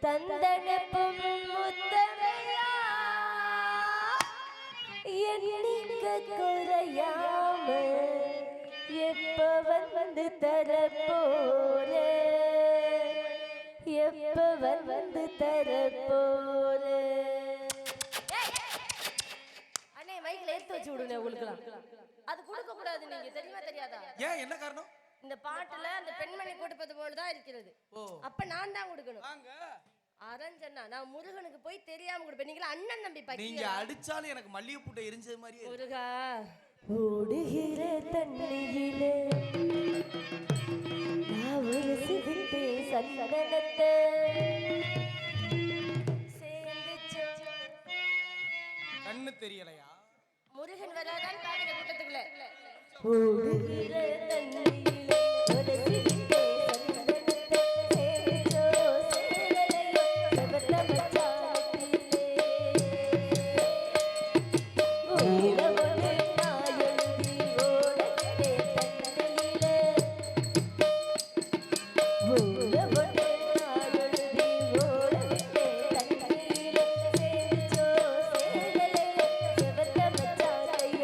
தந்தனப்பும் முத்தமையா எண்ணிக்க குறையாம எப்ப வந்து தரப்போரே எப்ப வந்து தரப்போரே. அண்ணே மைக்ல எடுத்து வச்சு விடுங்க உங்களுக்குலாம். அது கொடுக்க கூடாது, நீங்க தெரியுமா தெரியாதா? ஏன் என்ன காரணம்? இந்த பாட்டுல அந்த பெண்மணி கொடுப்பது போலதான் இருக்கிறது. அப்ப நான் தான் கொடுக்கணும். அரஞ்சனா நான் முருகனுக்கு போய் தெரியாம கொடுப்பேன். நீங்க அண்ணன் தம்பி பாக்கி நீங்க அடிச்சாலும் எனக்கு மல்லிகை பூட்டை எரிஞ்சது மாதிரியே. முருகா ஓடுகிற தண்ணியிலே நான் ஒரு சிரிப்பே சந்தனத்தை சேர்ந்துச்சு. கண்ணு தெரியலையா? முருகன் வராதான் காவிரி கூட்டத்துக்குள்ள. ஓடுகிற தண்ணியிலே ஒரு சிரிப்பே சந்தனத்தை சேர்ந்துச்சோ சேரலையோ செவத்த மச்சானத்திலே ஓடவனே நாயந்தி ஓடத்தே தண்ணியிலே ஓடவனே நாயந்தி ஓடத்தே தண்ணியிலே சேர்ந்துச்சோ சேரலையோ செவத்த மச்சானத்திலே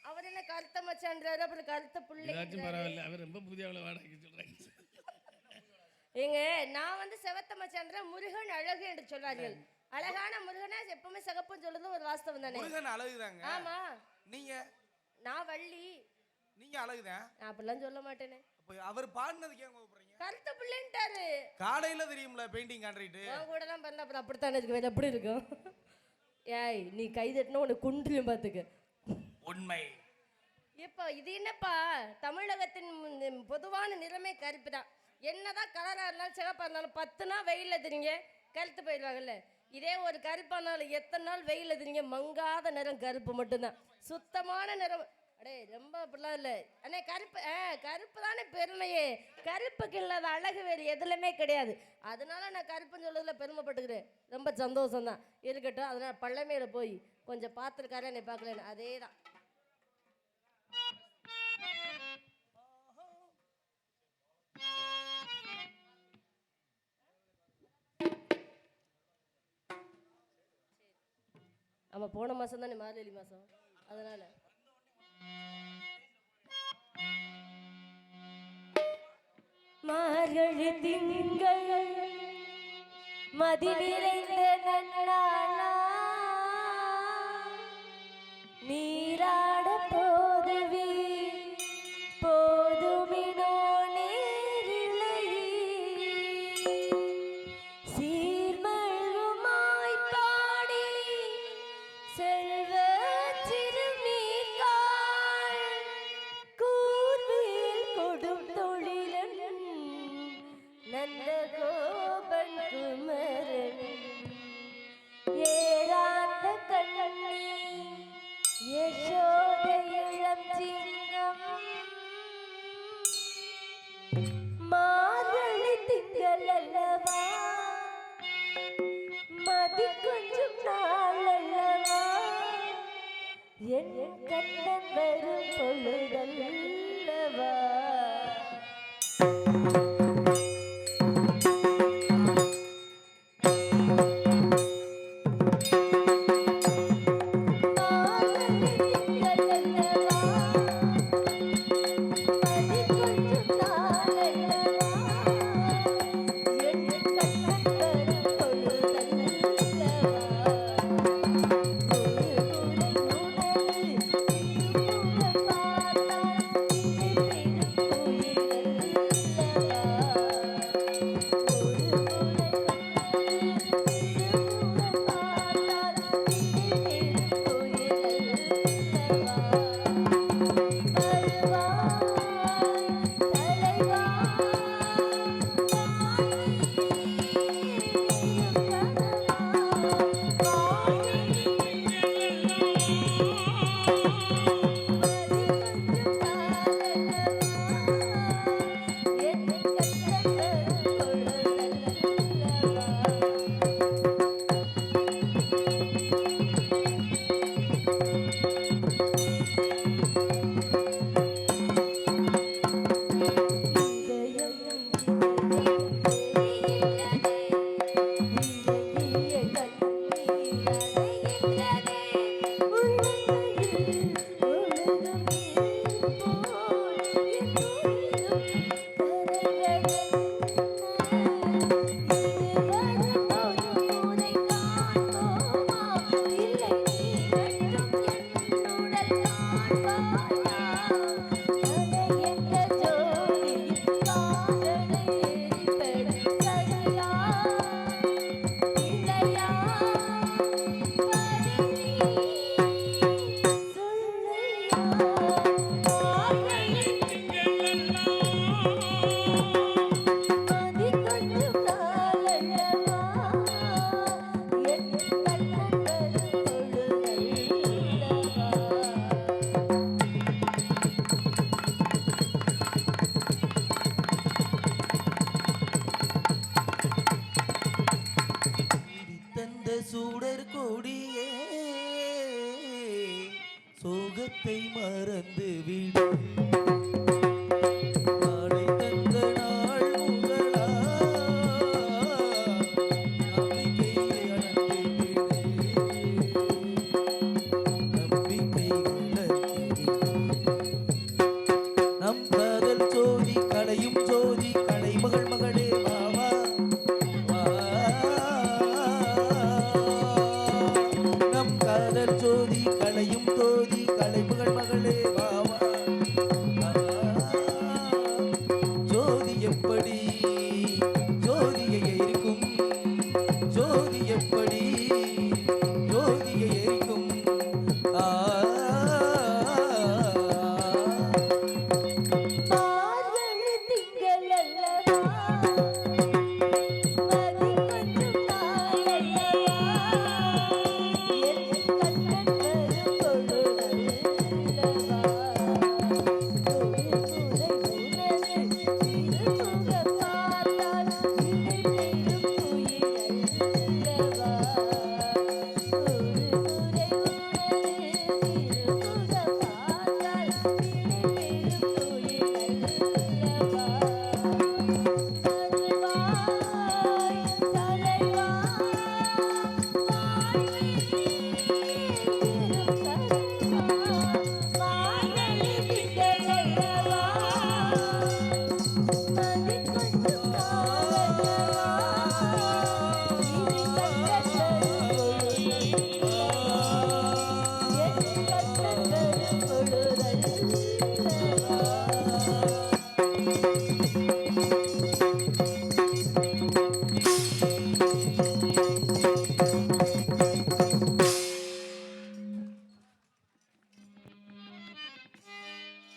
அவர் என்ன கருத்த மச்சான்றாரு, அப்புறம் கருத்த புள்ளை. பரவாயில்ல, அவர் ரொம்ப புதிய வாடகை சொல்றாங்க. ஏங்க நான் வந்து செவத்த மச்சான்ற முருகன் அழகு என்று சொல்வார்கள். அழகான முருகனா எப்பவுமே சிகப்புன்னு சொல்றது ஒரு வாஸ்தவம் தானே. முருகன் அழகுதாங்க. ஆமா. நீங்க நான் வள்ளி. நீங்க அழகுதான். நான் அப்படிலாம் சொல்ல மாட்டேனே. அப்ப அவர் பாடுனதுக்கு ஏன் கோபப்படுறீங்க? கருத்து பிள்ளைன்ட்டாரு. காலையில தெரியும்ல பெயிண்டிங் காண்ட்ரிட்டு. உன் கூட தான் பிறந்த அப்புறம் அப்படித்தானே இருக்கு. வேற எப்படி இருக்கும்? ஏய் நீ கை தட்டினா உனக்கு குன்றியும் பார்த்துக்க. உண்மை. இப்போ இது என்னப்பா, தமிழகத்தின் பொதுவான நிறமே கருப்பு தான். என்னதான் கலரா இருந்தாலும் சிகப்பா இருந்தாலும் 10 நாள் வெயில்ல தெரியுங்க கருத்து போயிடுவாங்கல்ல. இதே ஒரு கருப்பானாலும் எத்தனை நாள் வெயில்ல தெரியுங்க மங்காத நிறம் கருப்பு மட்டும்தான், சுத்தமான நிறம். அடே ரொம்ப அப்படிலாம் இல்லை அண்ணே. கருப்பு கருப்பு தானே பெருமையே. கருப்புக்கு இல்லாத அழகு வேறு எதுலையுமே கிடையாது. அதனால நான் கருப்புன்னு சொல்றதுல பெருமைப்பட்டுக்கிறேன். ரொம்ப சந்தோஷம்தான் இருக்கட்டும். அதனால பள்ளமேல போய் கொஞ்சம் பார்த்துருக்காரு என்னை பார்க்கலன்னு அதே தான். ஆமாம் போன மாதம் தானே மார்கழி மாதம், அதனால மார்கழி திங்கள் மதி நிறைந்த நன்னாளா நீராட போதுவி போதுமினோ நேரிலை சீர்மழுமாய் பாடி செல்வ திருநீர்காள் கூர்வேல் கொடும் தொழிலன் நந்தகோபன் குமரன் ஏழாந்த கண்ணி யசோத இளம் சிங்கம் மார்கழி திங்கள் அல்லவா மதி கொஞ்சம் நாள் அல்லவா என் கண்ணன் வரும் பொழுதல்லவா. சூடர் கொடியே சோகத்தை மறந்து விடு நாளை தந்த நாள் முதலா நம்பிக்கை அடைந்து நம்பிக்கை நம் காதல் ஜோதி கடையும் ஜோதி கடைமகள் மகளே மாமா மதி கொண்டு காவலர்